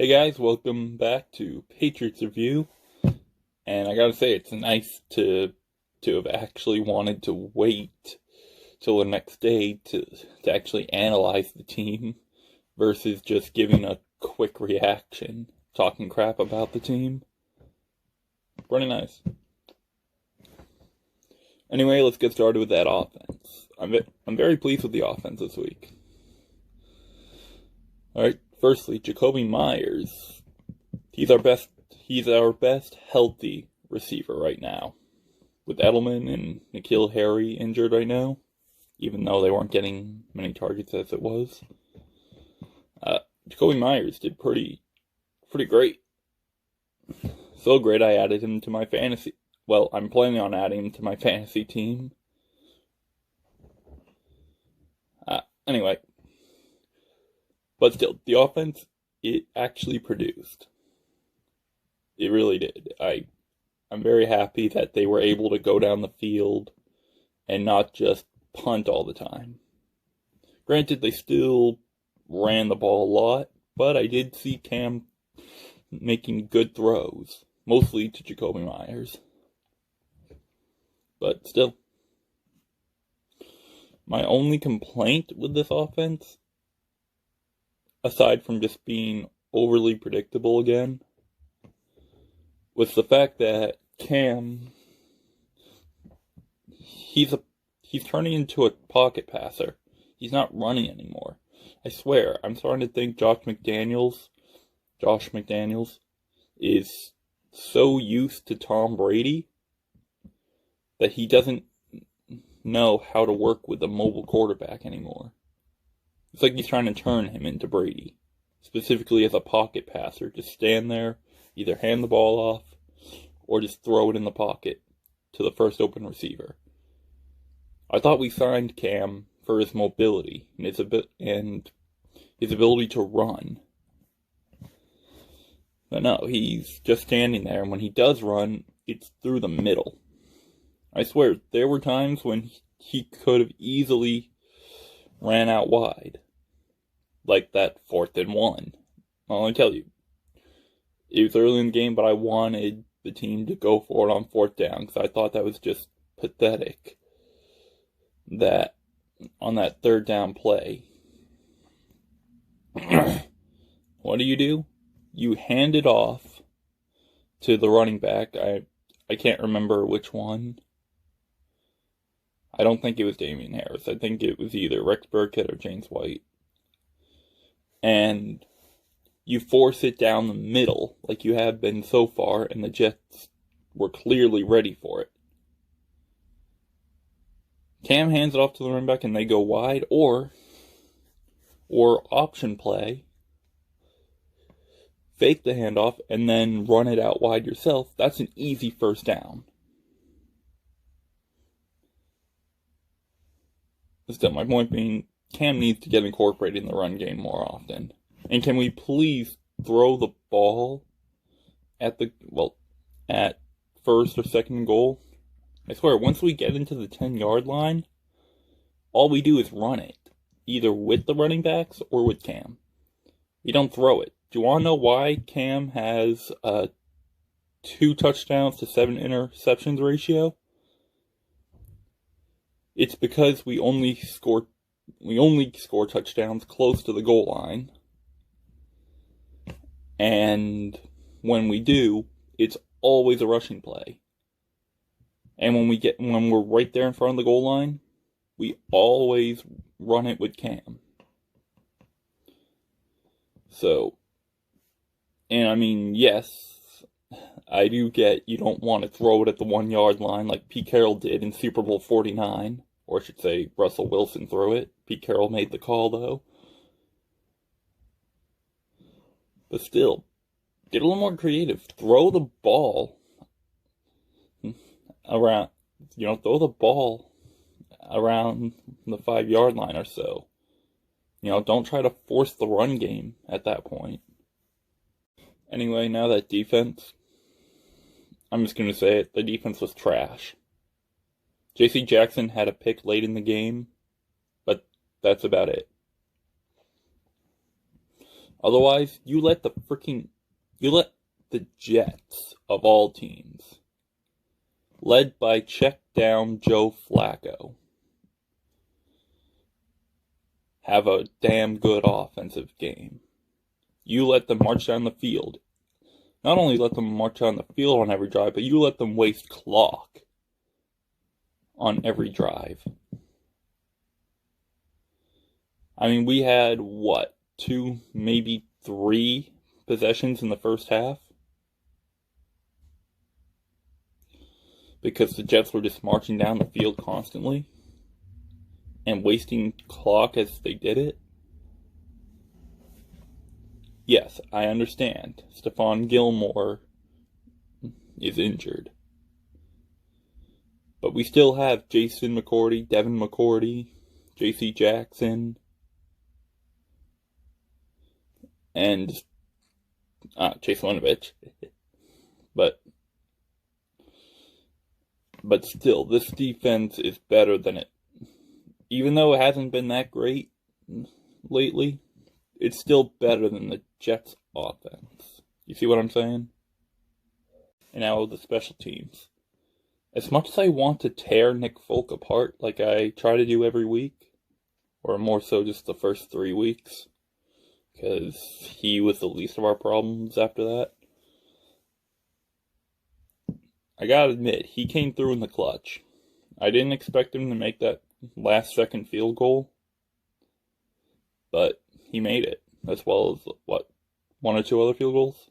Hey guys, welcome back to Patriots Review. And I gotta say, it's nice to have actually wanted to wait till the next day to actually analyze the team versus just giving a quick reaction, talking crap about the team. Pretty nice. Anyway, let's get started with that offense. I'm very pleased with the offense this week. All right, firstly, Jacoby Myers. He's our best healthy receiver right now. With Edelman and N'Keal Harry injured right now, even though they weren't getting many targets as it was. Jacoby Myers did pretty great. So great I added him to my fantasy. Well, I'm planning on adding him to my fantasy team. Anyway. But still, the offense, it actually produced. It really did. I'm very happy that they were able to go down the field and not just punt all the time. Granted, they still ran the ball a lot, but I did see Cam making good throws, mostly to Jacoby Myers. But still, my only complaint with this offense, aside from just being overly predictable again, was the fact that Cam, he's turning into a pocket passer. He's not running anymore. I swear, I'm starting to think Josh McDaniels is so used to Tom Brady that he doesn't know how to work with a mobile quarterback anymore. It's like he's trying to turn him into Brady, specifically as a pocket passer. Just stand there, either hand the ball off, or just throw it in the pocket to the first open receiver. I thought we signed Cam for his mobility and his ability to run. But no, he's just standing there, and when he does run, it's through the middle. I swear, there were times when he could have easily ran out wide. Like that 4th and 1. I'll only tell you, it was early in the game, but I wanted the team to go for it on 4th down because I thought that was just pathetic. That on that 3rd down play, what do? You hand it off to the running back. I can't remember which one. I don't think it was Damian Harris. I think it was either Rex Burkhead or James White. And you force it down the middle like you have been so far, and the Jets were clearly ready for it. Cam hands it off to the running back and they go wide, or option play, fake the handoff, and then run it out wide yourself. That's an easy 1st down. Still, my point being, Cam needs to get incorporated in the run game more often. And can we please throw the ball at 1st or 2nd goal? I swear, once we get into the 10-yard line, all we do is run it, either with the running backs or with Cam. We don't throw it. Do you want to know why Cam has a 2 touchdowns to 7 interceptions ratio? It's because we only score touchdowns close to the goal line. And when we do, it's always a rushing play. And when we're right there in front of the goal line, we always run it with Cam. So, and I mean, yes, I do get you don't want to throw it at the 1-yard line like Pete Carroll did in Super Bowl 49. Or I should say, Russell Wilson threw it. Pete Carroll made the call, though. But still, get a little more creative. Throw the ball around, throw the ball around the 5-yard line or so. Don't try to force the run game at that point. Anyway, now that defense, I'm just going to say it, the defense was trash. J.C. Jackson had a pick late in the game, but that's about it. Otherwise, you let the Jets of all teams, led by check down Joe Flacco, have a damn good offensive game. You let them march down the field. Not only let them march down the field on every drive, but you let them waste clock on every drive. I mean, we had, 2, maybe 3 possessions in the first half? Because the Jets were just marching down the field constantly and wasting clock as they did it. Yes, I understand. Stephon Gilmore is injured. But we still have Jason McCourty, Devin McCourty, J.C. Jackson, and Chase Winovich. But still, this defense is better than it. Even though it hasn't been that great lately, it's still better than the Jets' offense. You see what I'm saying? And now the special teams. As much as I want to tear Nick Folk apart like I try to do every week, or more so just the first 3 weeks, because he was the least of our problems after that, I gotta admit, he came through in the clutch. I didn't expect him to make that last-second field goal, but he made it, as well as, 1 or 2 other field goals?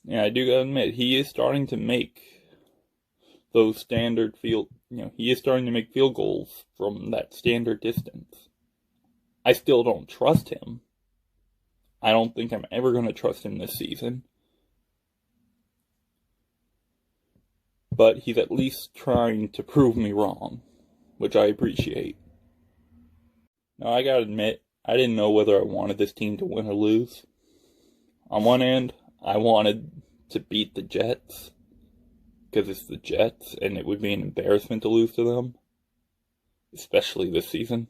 Yeah, I do gotta admit, he is starting to make those standard he is starting to make field goals from that standard distance. I still don't trust him. I don't think I'm ever going to trust him this season. But he's at least trying to prove me wrong, which I appreciate. Now, I gotta admit, I didn't know whether I wanted this team to win or lose. On one hand, I wanted to beat the Jets, because it's the Jets, and it would be an embarrassment to lose to them, especially this season.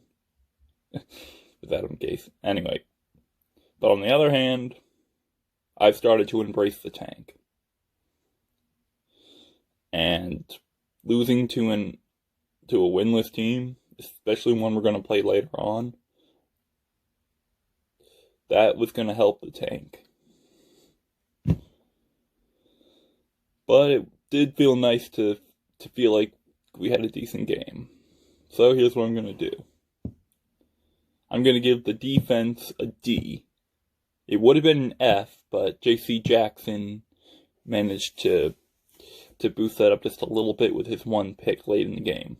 With Adam Gase. Anyway, but on the other hand, I've started to embrace the tank. And losing to a winless team, especially one we're going to play later on, that was going to help the tank. But it did feel nice to feel like we had a decent game. So here's what I'm going to do. I'm going to give the defense a D. It would have been an F, but J.C. Jackson managed to boost that up just a little bit with his 1 pick late in the game.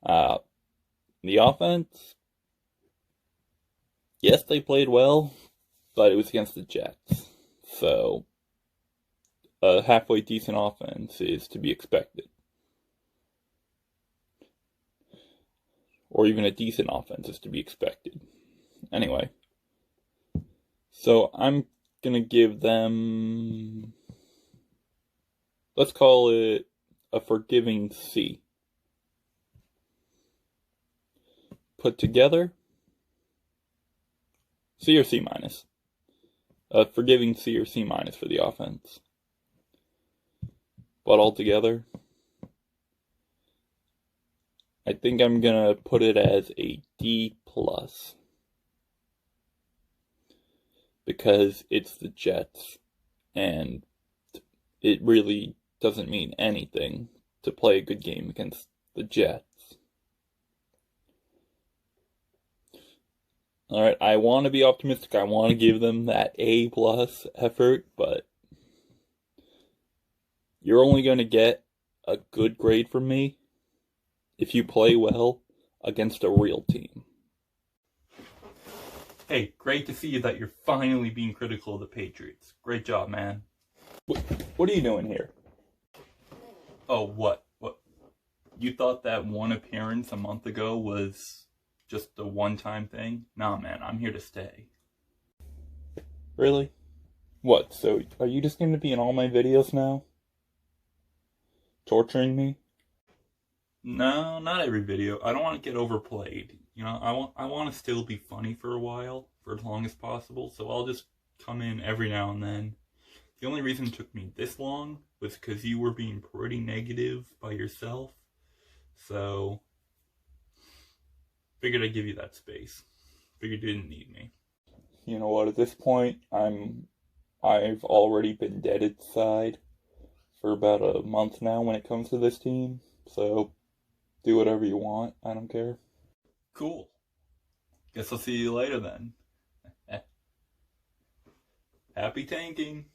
The offense, yes, they played well, but it was against the Jets. So, a halfway decent offense is to be expected. Or even a decent offense is to be expected. Anyway, so I'm going to give them, let's call it a forgiving C. Put together, C or C minus. A forgiving C or C minus for the offense. But altogether, I think I'm going to put it as a D+. Because it's the Jets, and it really doesn't mean anything to play a good game against the Jets. Alright, I want to be optimistic. I want to give them that A+ effort, but you're only going to get a good grade from me if you play well against a real team. Hey, great to see that you're finally being critical of the Patriots. Great job, man. What are you doing here? Oh, what? You thought that one appearance a month ago was just a one-time thing? Nah, man, I'm here to stay. Really? What, so are you just going to be in all my videos now? Torturing me? No, not every video. I don't want to get overplayed. You know, I want to still be funny for a while, for as long as possible. So I'll just come in every now and then. The only reason it took me this long was because you were being pretty negative by yourself. So figured I'd give you that space. Figured you didn't need me. You know what? At this point, I've already been dead inside for about a month now when it comes to this team. So do whatever you want. I don't care. Cool. Guess I'll see you later then. Happy tanking.